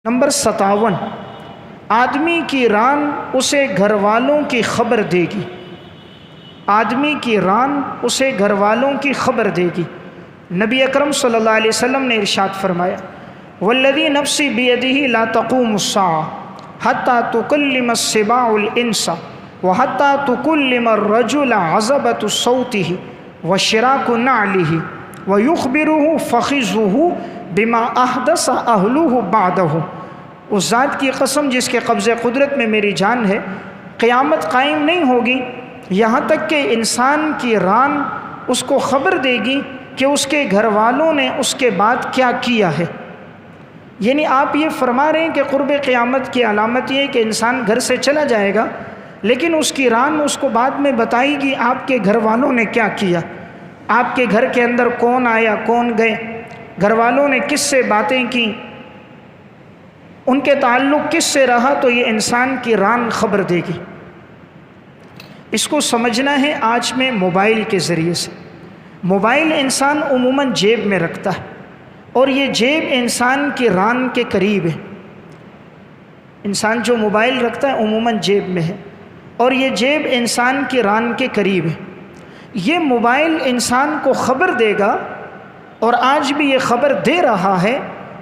Number 57، آدمی کی ران اسے گھر والوں کی خبر دے گی۔ آدمی کی ران اسے گھر والوں کی خبر دے گی۔ نبی اکرم صلی اللہ علیہ وسلم نے ارشاد فرمایا، والذی نفسی بیدہ لا تقوم الساعہ حتی تکلم السباع الانس وحتی تکلم الرجل عذبۃ صوتہ وشراک نعلہ ویخبرہ فخذہ بما احدث اہلہ بعدہ۔ اس ذات کی قسم جس کے قبضہ قدرت میں میری جان ہے، قیامت قائم نہیں ہوگی یہاں تک کہ انسان کی ران اس کو خبر دے گی کہ اس کے گھر والوں نے اس کے بعد کیا کیا ہے۔ یعنی آپ یہ فرما رہے ہیں کہ قرب قیامت کی علامت یہ ہے کہ انسان گھر سے چلا جائے گا، لیکن اس کی ران اس کو بعد میں بتائے گی آپ کے گھر والوں نے کیا کیا، آپ کے گھر کے اندر کون آیا کون گئے، گھر والوں نے کس سے باتیں کی، ان کے تعلق کس سے رہا، تو یہ انسان کی ران خبر دے گی۔ اس کو سمجھنا ہے آج میں موبائل کے ذریعے سے۔ موبائل انسان عموماً جیب میں رکھتا ہے، اور یہ جیب انسان کی ران کے قریب ہے۔ انسان جو موبائل رکھتا ہے عموماً جیب میں ہے، اور یہ جیب انسان کی ران کے قریب ہے۔ یہ موبائل انسان کو خبر دے گا، اور آج بھی یہ خبر دے رہا ہے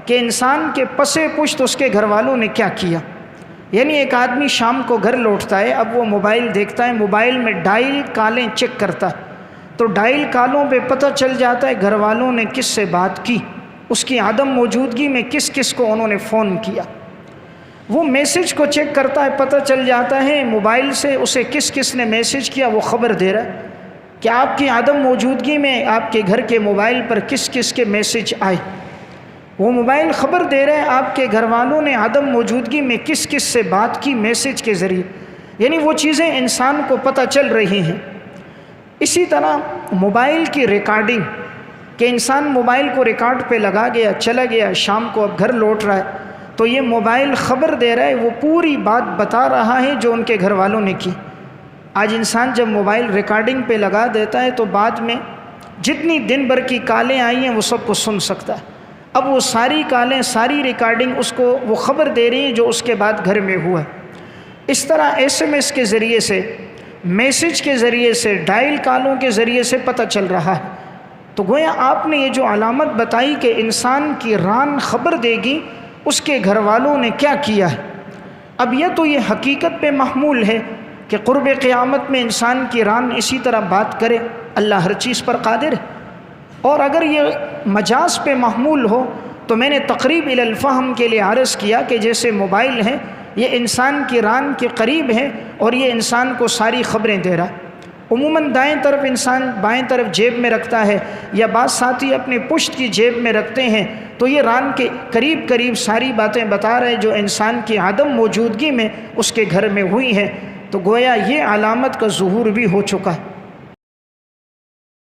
کہ انسان کے پس پشت اس کے گھر والوں نے کیا کیا۔ یعنی ایک آدمی شام کو گھر لوٹتا ہے، اب وہ موبائل دیکھتا ہے، موبائل میں ڈائل کالیں چیک کرتا ہے، تو ڈائل کالوں پہ پتہ چل جاتا ہے گھر والوں نے کس سے بات کی، اس کی عدم موجودگی میں کس کس کو انہوں نے فون کیا۔ وہ میسج کو چیک کرتا ہے، پتہ چل جاتا ہے موبائل سے اسے کس کس نے میسج کیا، وہ خبر دے رہا ہے کہ آپ کی عدم موجودگی میں آپ کے گھر کے موبائل پر کس کس کے میسج آئے۔ وہ موبائل خبر دے رہے ہیں آپ کے گھر والوں نے عدم موجودگی میں کس کس سے بات کی میسج کے ذریعے۔ یعنی وہ چیزیں انسان کو پتہ چل رہی ہیں۔ اسی طرح موبائل کی ریکارڈنگ، کہ انسان موبائل کو ریکارڈ پہ لگا گیا، چلا گیا، شام کو اب گھر لوٹ رہا ہے، تو یہ موبائل خبر دے رہا ہے، وہ پوری بات بتا رہا ہے جو ان کے گھر والوں نے کی۔ آج انسان جب موبائل ریکارڈنگ پہ لگا دیتا ہے تو بعد میں جتنی دن بھر کی کالیں آئی ہیں وہ سب کو سن سکتا ہے۔ اب وہ ساری کالیں، ساری ریکارڈنگ اس کو وہ خبر دے رہی ہیں جو اس کے بعد گھر میں ہوا ہے۔ اس طرح SMS کے ذریعے سے، میسج کے ذریعے سے، ڈائل کالوں کے ذریعے سے پتہ چل رہا ہے۔ تو گویا آپ نے یہ جو علامت بتائی کہ انسان کی ران خبر دے گی اس کے گھر والوں نے کیا کیا ہے۔ اب یہ تو یہ حقیقت پہ محمول ہے کہ قرب قیامت میں انسان کی ران اسی طرح بات کرے، اللہ ہر چیز پر قادر ہے۔ اور اگر یہ مجاز پہ محمول ہو تو میں نے تقریب الی الفہم کے لیے عرض کیا کہ جیسے موبائل ہے یہ انسان کی ران کے قریب ہے، اور یہ انسان کو ساری خبریں دے رہا ہے۔ عموماً دائیں طرف انسان بائیں طرف جیب میں رکھتا ہے، یا بعض ساتھی اپنے پشت کی جیب میں رکھتے ہیں، تو یہ ران کے قریب قریب ساری باتیں بتا رہے ہیں جو انسان کی عدم موجودگی میں اس کے گھر میں ہوئی ہیں۔ تو گویا یہ علامت کا ظہور بھی ہو چکا ہے۔